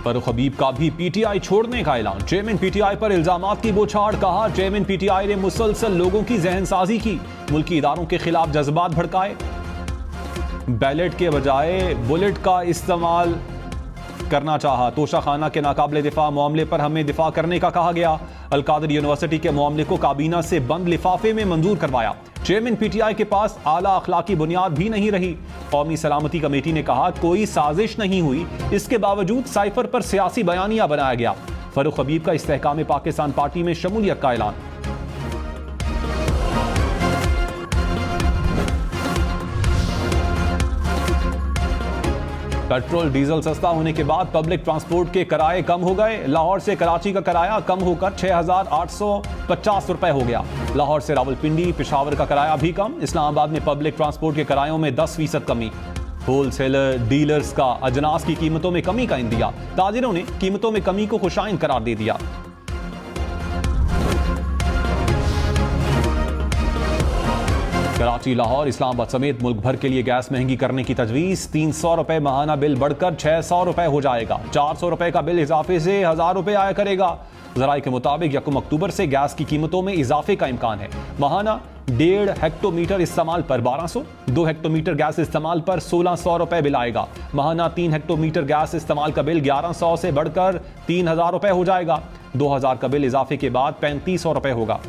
फरूख हबीब का भी पीटीआई छोड़ने का ऐलान। चेयरमैन पीटीआई पर इल्जामात की बौछार। कहा चेयरमैन पीटीआई ने मुसलसल लोगों की जहनसाजी की, मुल्की इदारों के खिलाफ जज्बात भड़काए, बैलेट के बजाय बुलेट का इस्तेमाल करना चाहा। तोशाखाना के नाकाबिले दिफा मामले पर हमें दिफा करने का कहा गया। अलकादर यूनिवर्सिटी के मामले को काबीना से बंद लिफाफे में मंजूर करवाया। चेयरमैन पीटीआई के पास आला अखलाकी बुनियाद भी नहीं रही। कौमी सलामती कमेटी ने कहा कोई साजिश नहीं हुई, इसके बावजूद साइफर पर सियासी बयानिया बनाया गया। फरूख हबीब का इस्तेहकाम पाकिस्तान पार्टी में शमूलियत का ऐलान। पेट्रोल डीजल सस्ता होने के बाद पब्लिक ट्रांसपोर्ट के किराए कम हो गए। लाहौर से कराची का किराया कम होकर 6,850 रुपए हो गया। लाहौर से रावलपिंडी पेशावर का किराया भी कम। इस्लामाबाद में पब्लिक ट्रांसपोर्ट के किरायों में 10% कमी। होलसेलर डीलर्स का अजनास की कीमतों में कमी का इंदिया। ताजिरों ने कीमतों में कमी को खुशाइन करार दे दिया। कराची, लाहौर, इस्लामाबाद समेत मुल्क भर के लिए गैस महंगी करने की तजवीज। 300 रुपए माहाना बिल बढ़कर 600 रुपए हो जाएगा। 400 रुपए का बिल इजाफे से 1000 रुपए आया करेगा। जराये के मुताबिक 1 अक्टूबर से गैस की कीमतों में इजाफे का इम्कान है। माहाना 1.5 हेक्टोमीटर इस्तेमाल पर 1200, 2 हेक्टोमीटर गैस इस्तेमाल पर 1600 रुपए बिल आएगा। माहाना 3 हेक्टोमीटर गैस इस्तेमाल का बिल 1100 से बढ़कर 3000 रुपए हो जाएगा। 2000 का बिल इजाफे के बाद 3500 रुपए होगा।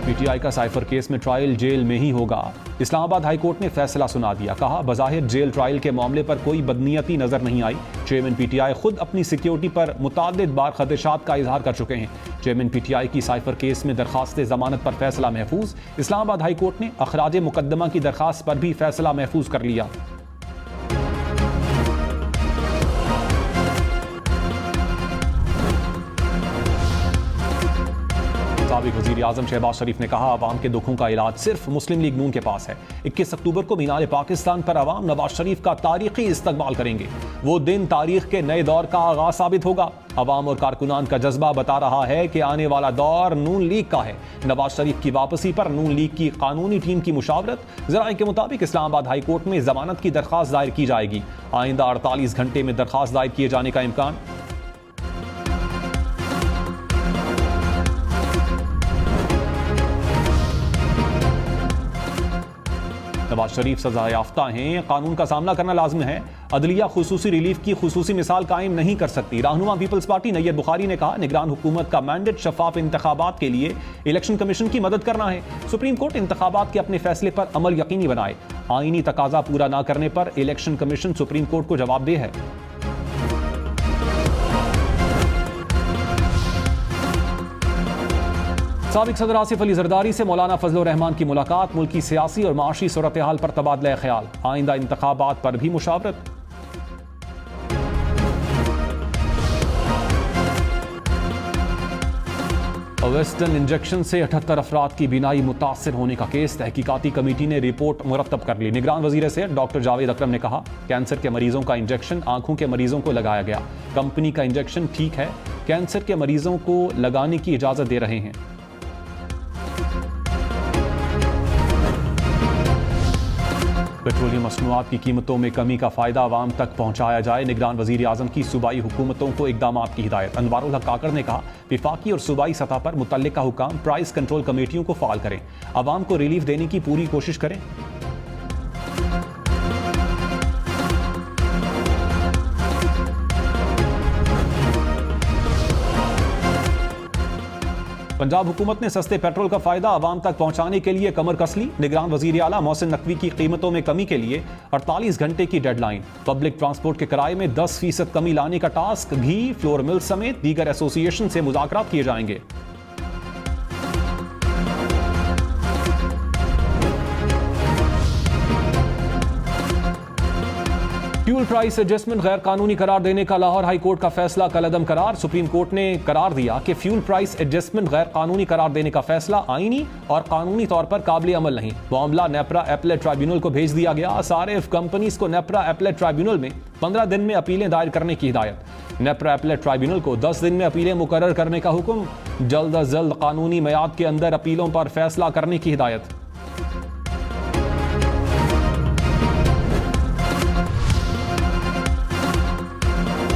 पीटीआई का साइफर केस में ट्रायल जेल में ही होगा। इस्लामाबाद हाई कोर्ट ने फैसला सुना दिया। कहा बज़ाहिर जेल ट्रायल के मामले पर कोई बदनीयती नजर नहीं आई। चेयरमैन पीटीआई खुद अपनी सिक्योरिटी पर मुताद्दिद बार खदशात का इजहार कर चुके हैं। चेयरमैन पीटीआई की साइफर केस में दरखास्त जमानत पर फैसला महफूज। इस्लामाबाद हाई कोर्ट ने अखराज मुकदमा की दरखास्त पर भी फैसला महफूज कर लिया। साबिक वज़ीर आज़म शहबाज शरीफ ने कहा अवाम के दुखों का इलाज सिर्फ मुस्लिम लीग नून के पास है। 21 अक्टूबर को मीनार पाकिस्तान पर अवाम नवाज शरीफ का तारीखी इस्तकबाल करेंगे। वो दिन तारीख के नए दौर का आगाज साबित होगा। अवाम और कारकुनान का जज्बा बता रहा है कि आने वाला दौर नून लीग का है। नवाज शरीफ की वापसी पर नून लीग की कानूनी टीम की मुशावरत। जराये के मुताबिक इस्लामाबाद हाई कोर्ट में जमानत की दरखास्त दायर की जाएगी। आइंदा 48 घंटे में दरखास्त दायर किए जाने का इम्कान। नवाज शरीफ सजा याफ्ता हैं, कानून का सामना करना लाजमी है। अदलिया खुसूसी रिलीफ की खुसूसी मिसाल कायम नहीं कर सकती। रहनुमा पीपल्स पार्टी नैयद बुखारी ने कहा निगरान हुकूमत का मैंडेट शफाफ इंतखाबात के लिए इलेक्शन कमीशन की मदद करना है। सुप्रीम कोर्ट इंतखाबात के अपने फैसले पर अमल यकीनी बनाए। आईनी तकाजा पूरा न करने पर इलेक्शन कमीशन सुप्रीम कोर्ट को जवाबदेह है। साबिक सदर आसिफ अली जरदारी से मौलाना फजलुर रहमान की मुलाकात। मुल्की सियासी और माशी सूरत हाल पर तबादला ख्याल। आइंदा इंतखाबात पर भी मुशावरत। वेस्टर्न इंजेक्शन से 78 अफराद की बीनाई मुतासर होने का केस। तहकीकाती कमेटी ने रिपोर्ट मुरतब कर ली। निगरान वजीर सेहत डॉक्टर जावेद अकरम ने कहा कैंसर के मरीजों का इंजेक्शन आंखों के मरीजों को लगाया गया। कंपनी का इंजेक्शन ठीक है, कैंसर के मरीजों को लगाने की इजाजत दे रहे हैं। पेट्रोलियम मसनूआत की कीमतों में कमी का फायदा आवाम तक पहुंचाया जाए। निगरान वजीर आजम की सूबाई हुकूमतों को इकदामात की हिदायत। अनवारुल हक काकड़ ने कहा विफाकी और सूबाई सतह पर मुतल्लिका हुकाम प्राइस कंट्रोल कमेटियों को फाल करें, आवाम को रिलीफ देने की पूरी कोशिश करें। पंजाब हुकूमत ने सस्ते पेट्रोल का फायदा आवाम तक पहुंचाने के लिए कमर कस ली। निगरान वजीर आला मोहसिन नकवी की कीमतों में कमी के लिए 48 घंटे की डेडलाइन। पब्लिक ट्रांसपोर्ट के किराए में 10% कमी लाने का टास्क भी फ्लोर मिल समेत दीगर एसोसिएशन से मुज़ाकरात किए जाएंगे। फ्यूल प्राइस एडजस्टमेंट गैर कानूनी करार देने का लाहौर हाई कोर्ट का फैसला कलअदम करार। सुप्रीम कोर्ट ने करार दिया कि फ्यूल प्राइस एडजस्टमेंट गैर कानूनी करार देने का फैसला आईनी और कानूनी तौर पर काबिल अमल नहीं। मामला नेपरा एपलेट ट्राइब्यूनल को भेज दिया गया। सारे कंपनीज को नेपरा एपलेट ट्राइब्यूनल में 15 दिन में अपीलें दायर करने की हिदायत। नेपरा एपलेट ट्राइब्यूनल को 10 दिन में अपीलें मुकर्रर करने का हुक्म। जल्द अज जल्द कानूनी मियाद के अंदर अपीलों पर फैसला करने की हिदायत।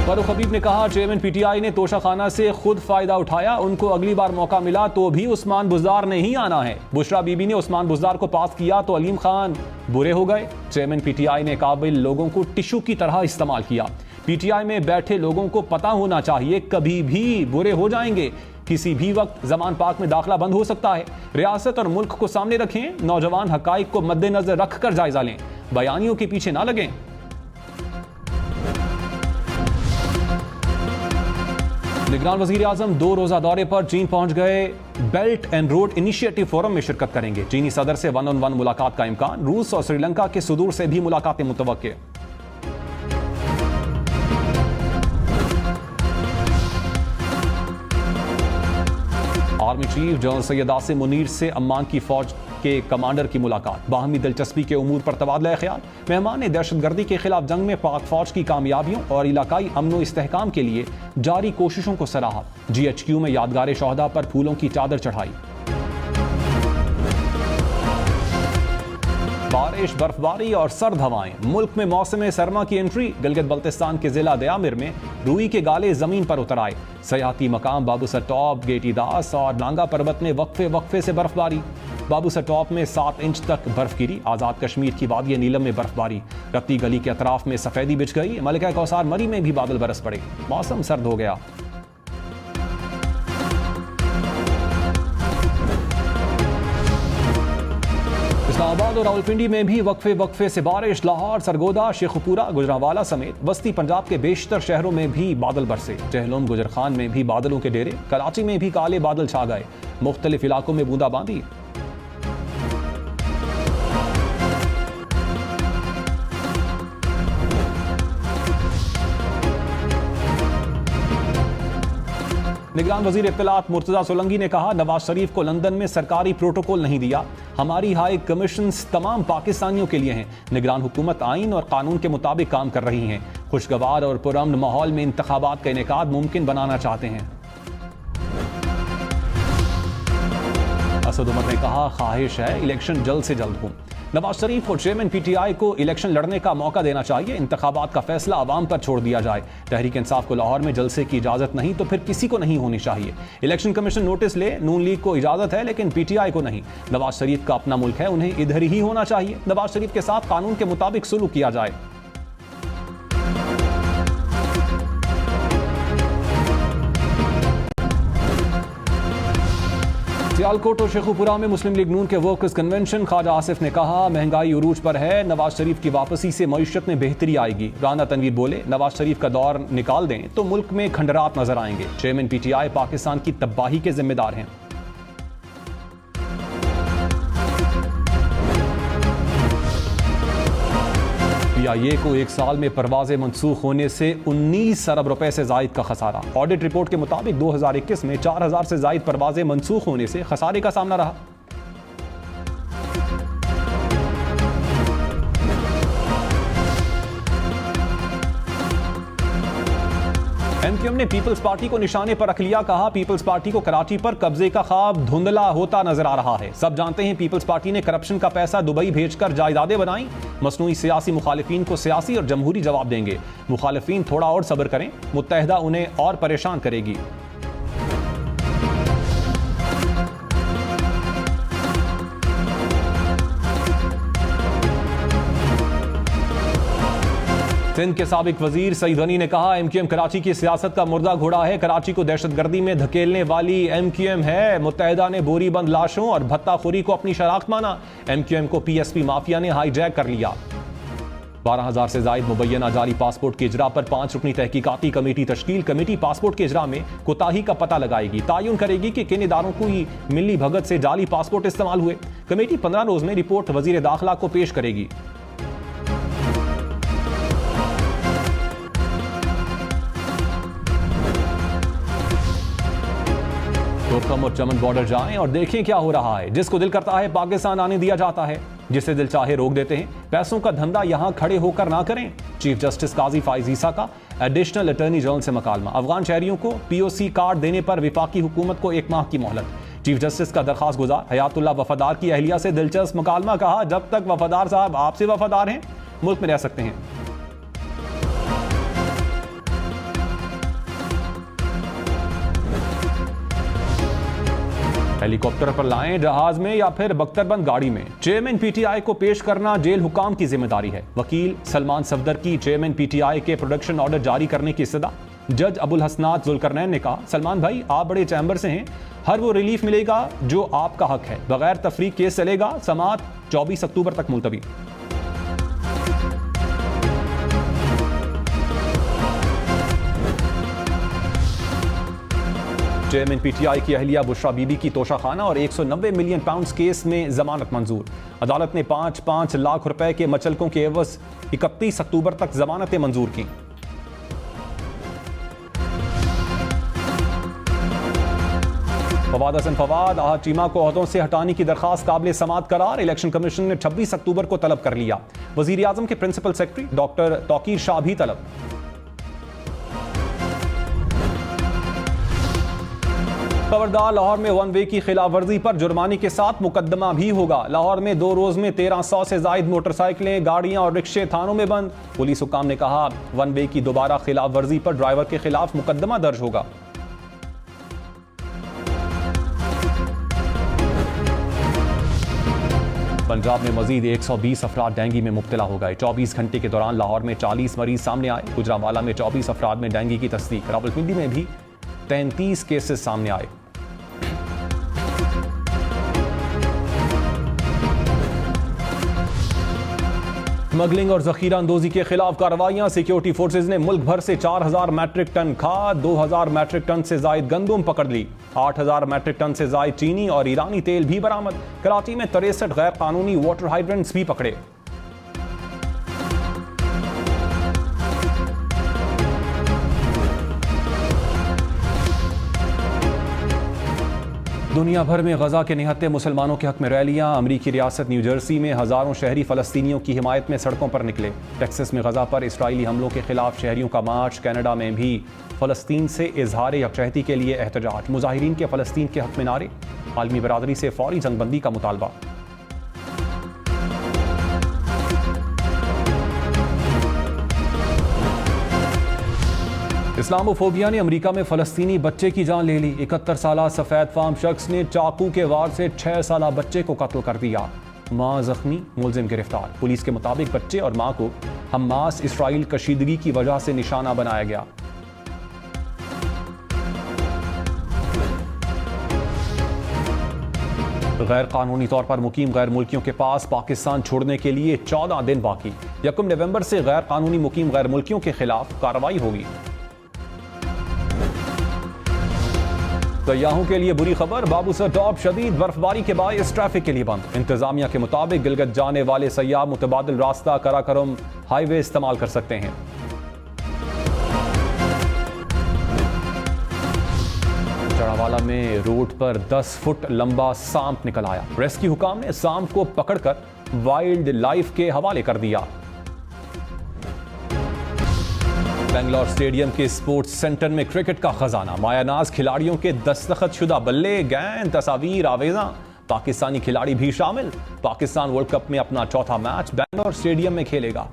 फारूक हबीब ने कहा, चेयरमैन पीटीआई ने तोशाखाना से खुद फायदा उठाया, उनको अगली बार मौका मिला तो भी उस्मान बुज़दार ने ही आना है। बुशरा बीबी ने उस्मान बुज़दार को पास किया तो अलीम खान बुरे हो गए। चेयरमैन पीटीआई ने काबिल लोगों को टिश्यू की तरह इस्तेमाल किया। पीटीआई में बैठे लोगों को पता होना चाहिए कभी भी बुरे हो जाएंगे, किसी भी वक्त जमान पाक में दाखिला बंद हो सकता है। रियासत और मुल्क को सामने रखें, नौजवान हकाइक को मद्देनजर रखकर जायजा लें, बयानियों के पीछे ना लगें। निगरान वजीर आजम 2 रोजा दौरे पर चीन पहुंच गए। Belt and road initiative forum में शिरकत करेंगे। चीनी सदर से 1-on-1 मुलाकात का इम्कान। रूस और श्रीलंका के सुदूर से भी मुलाकातें मुतवक्के। Army chief general Syed Asim Munir से अम्मान की फौज के कमांडर की मुलाकात। बाहमी दिलचस्पी के उमूर पर तबादला ख्याल। मेहमान ने दहशतगर्दी के खिलाफ जंग में पाक फौज की कामयाबियों और इलाकाई अमन इस्तेहकाम के लिए जारी कोशिशों को सराहा। GHQ में यादगार शोहदा पर फूलों की चादर चढ़ाई। बारिश, बर्फबारी और सर्द हवाएं। मुल्क में मौसम सरमा की एंट्री। गिलगित बल्तिस्तान के जिला दयामिर में रूई के गाले जमीन पर उतर आए। सयाहती मकाम बाबूसर टॉप, गेटी दास और नांगा पर्वत में वक्फे से बर्फबारी। बाबूसर टॉप में 7 इंच तक बर्फ गिरी। आजाद कश्मीर की वादी नीलम में बर्फबारी। रत्ती गली के अतराफ में सफेदी बिछ गई। मलिका कौसार मरी में भी बादल बरस पड़े। मौसम सर्द हो गया। इस्लामाबाद और रावलपिंडी में भी वक्फे से बारिश। लाहौर, सरगोदा, शेखुपुरा, गुजरांवाला समेत वस्ती पंजाब के बेशतर शहरों में भी बादल बरसे। जहलम, गुजरखान में भी बादलों के डेरे। कराची में भी काले बादल छा गए। मुख्तलिफ इलाकों में बूंदाबांदी। निगरान वजीर इत्तलात मुर्तजा सोलंकी ने कहा, नवाज शरीफ को लंदन में सरकारी प्रोटोकॉल नहीं दिया। हमारी हाई कमीशन तमाम पाकिस्तानियों के लिए हैं। निगरान हुकूमत आइन और कानून के मुताबिक काम कर रही है। खुशगवार और पुरअमन माहौल में इंतखाबात का इनेकाद मुमकिन बनाना चाहते हैं। असद उमर ने कहा, ख्वाहिश है इलेक्शन जल्द से जल्द हो। नवाज शरीफ और चेयरमैन पीटीआई को इलेक्शन लड़ने का मौका देना चाहिए। इंतखाबात का फैसला अवाम पर छोड़ दिया जाए। तहरीक इंसाफ को लाहौर में जलसे की इजाजत नहीं तो फिर किसी को नहीं होनी चाहिए। इलेक्शन कमीशन नोटिस ले, नून लीग को इजाजत है लेकिन पीटीआई को नहीं। नवाज शरीफ का अपना मुल्क है, उन्हें इधर ही होना चाहिए। नवाज शरीफ के साथ कानून के मुताबिक सुलूक किया जाए। सियालकोट और शेखुपुरा में मुस्लिम लीग नून के वर्कर्स कन्वेंशन। ख्वाजा आसिफ ने कहा, महंगाई उरूज पर है, नवाज शरीफ की वापसी से मईशत में बेहतरी आएगी। राना तनवीर बोले, नवाज शरीफ का दौर निकाल दें तो मुल्क में खंडरात नजर आएंगे। चेयरमैन पीटीआई पाकिस्तान की तबाही के जिम्मेदार हैं। PIA को 1 साल में परवाजें मनसूख होने से 19 अरब रुपए से जायद का खसारा। ऑडिट रिपोर्ट के मुताबिक 2021 में 4000 से जायद परवाजें मनसूख होने से खसारे का सामना रहा। MQM ने पीपल्स पार्टी को निशाने पर रख लिया। कहा, पीपल्स पार्टी को कराची पर कब्जे का ख्वाब धुंधला होता नजर आ रहा है। सब जानते हैं पीपल्स पार्टी ने करप्शन का पैसा दुबई भेजकर जायदादें बनाई। मसनूई सियासी मुखालिफिन को सियासी और जमहूरी जवाब देंगे। मुखालिफिन थोड़ा और सब्र करें, मुत्तहदा उन्हें और परेशान करेगी। सिंध के साबिक वजीर सईद गनी ने कहा, MQM कराची की सियासत का मुर्दा घोड़ा है। कराची को दहशतगर्दी में धकेलने वाली MQM है। मुत्तहदा ने बोरी बंद लाशों और भत्ताखोरी को अपनी शराख्त माना। MQM को PSP माफिया ने हाईजैक कर लिया। 12,000 से जायद मुबैना जाली पासपोर्ट के इजरा पर 5 रुकनी तहकीकाती कमेटी तश्कील। कमेटी पासपोर्ट के इजरा में कोताही का पता लगाएगी, तायुन करेगी कि किन इदारों को ही मिली भगत से जाली पासपोर्ट इस्तेमाल हुए। कमेटी 15 रोज में रिपोर्ट वजीर दाखिला को पेश करेगी। तोरखम और चमन बॉर्डर जाएं और देखें क्या हो रहा है। जिसको दिल करता है पाकिस्तान आने दिया जाता है, जिसे दिल चाहे रोक देते हैं। पैसों का धंधा यहां खड़े होकर ना करें। चीफ जस्टिस काजी फाइज ईसा का एडिशनल अटॉर्नी जनरल से मकालमा। अफगान शहरियों को POC कार्ड देने पर विफाकी हुकूमत को 1 माह की मोहलत। चीफ जस्टिस का दरखास्त गुजार हयातुल्लाह वफादार की अहलिया से दिलचस्प मकालमा। कहा, जब तक वफादार साहब आपसे वफादार हैं, मुल्क में रह सकते हैं। हेलीकॉप्टर पर लाएं, जहाज में या फिर बख्तरबंद गाड़ी में। चेयरमैन पीटीआई को पेश करना जेल हुकाम की जिम्मेदारी है। वकील सलमान सफदर की चेयरमैन पीटीआई के प्रोडक्शन ऑर्डर जारी करने की इस्तदा। जज अबुल हसनात जुल्करनैन ने कहा, सलमान भाई आप बड़े चैम्बर से हैं, हर वो रिलीफ मिलेगा जो आपका हक है। बगैर तफरीक केस चलेगा। समाअत 24 अक्टूबर तक मुलतवी। चेयरमैन पीटीआई की अहलिया बुशरा बीबी की तोशाखाना और 190 मिलियन पाउंड केस में जमानत मंजूर। अदालत ने 5-5 लाख रुपए के मचलकों के एवज 31 अक्टूबर तक जमानतें मंजूर की। फवाद हसन फवाद आहद चीमा को ओहदों से हटाने की दरखास्त काबिल समाअत करार। इलेक्शन कमीशन ने 26 अक्टूबर को तलब कर लिया। वजीर आजम के principal secretary doctor Tauqeer Shah भी तलब। खबरदार, लाहौर में वन वे की खिलाफ वर्जी पर जुर्माने के साथ मुकदमा भी होगा। लाहौर में 2 रोज में 1300 से जायद मोटरसाइकिलें, गाड़ियां और रिक्शे थानों में बंद। पुलिस हुकाम ने कहा, वन वे की दोबारा खिलाफ वर्जी पर ड्राइवर के खिलाफ मुकदमा दर्ज होगा। पंजाब में मजीद 120 अफराद डेंगू में मुब्तला हो गए। 24 घंटे के दौरान लाहौर में 40 मरीज सामने आए। गुजरांवाला में 24 अफराद में डेंगू की तस्दीक। रावलपिंडी में भी 33 केसेस सामने आए। स्मगलिंग और जखीरा अंदोजी के खिलाफ कार्रवाइयां। सिक्योरिटी फोर्सेज ने मुल्क भर से 4000 मैट्रिक टन खाद, 2000 मैट्रिक टन से जायद गंदुम पकड़ ली। 8000 मैट्रिक टन से जायद चीनी और ईरानी तेल भी बरामद। कराची में 63 गैर कानूनी वाटर हाइड्रेंट्स भी पकड़े। दुनिया भर में गजा के निहत्ते मुसलमानों के हक में रैलियां। अमरीकी रियासत न्यू जर्सी में हजारों शहरी फलस्तीनियों की हिमायत में सड़कों पर निकले। टेक्सास में गजा पर इसराइली हमलों के खिलाफ शहरियों का मार्च। कनाडा में भी फलस्तीन से इजहार यकजहती के लिए एहतजाज। मुजाहिरीन के फलस्तीन के हक में नारे। आलमी बरादरी से फौरी जंगबंदी का मुतालबा। इस्लामोफोबिया ने अमेरिका में फलस्तीनी बच्चे की जान ले ली। 71 साला सफेद फार्म शख्स ने चाकू के वार से 6 साला बच्चे को कत्ल कर दिया। मां जख्मी, मुलजिम गिरफ्तार। पुलिस के मुताबिक बच्चे और मां को हमास इसराइल कशीदगी की वजह से निशाना बनाया गया। गैर कानूनी तौर पर मुकीम गैर मुल्कियों के पास पाकिस्तान छोड़ने के लिए 14 दिन बाकी। 1 नवंबर से गैर कानूनी मुकीम गैर मुल्कियों के खिलाफ कार्रवाई होगी। सयाहों के लिए बुरी खबर। बाबूसर टॉप शदीद बर्फबारी के बायस ट्रैफिक के लिए बंद। इंतजामिया के मुताबिक गिलगित जाने वाले सयाह मुतबादिल रास्ता कराकरम हाईवे इस्तेमाल कर सकते हैं। जड़ावाला में रोड पर 10 फुट लंबा सांप निकल आया। रेस्क्यू हुकाम ने सांप को पकड़कर वाइल्ड लाइफ के हवाले कर दिया। बेंगलोर स्टेडियम के स्पोर्ट्स सेंटर में क्रिकेट का खजाना। मायानाज खिलाड़ियों के दस्तखत शुदा बल्ले, गेंद, तस्वीर, आवेजा। पाकिस्तानी खिलाड़ी भी शामिल। पाकिस्तान वर्ल्ड कप में अपना चौथा मैच बेंगलोर स्टेडियम में खेलेगा।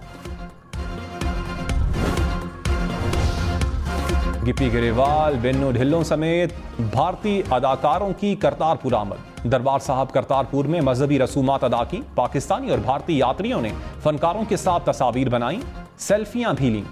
गिप्पी गरेवाल, बेन्नो ढिल्लों समेत भारतीय अदाकारों की करतारपुर आमद। दरबार साहब करतारपुर में मजहबी रसूमात अदा की। पाकिस्तानी और भारतीय यात्रियों ने फनकारों के साथ तस्वीर बनाई, सेल्फियां भी लीं।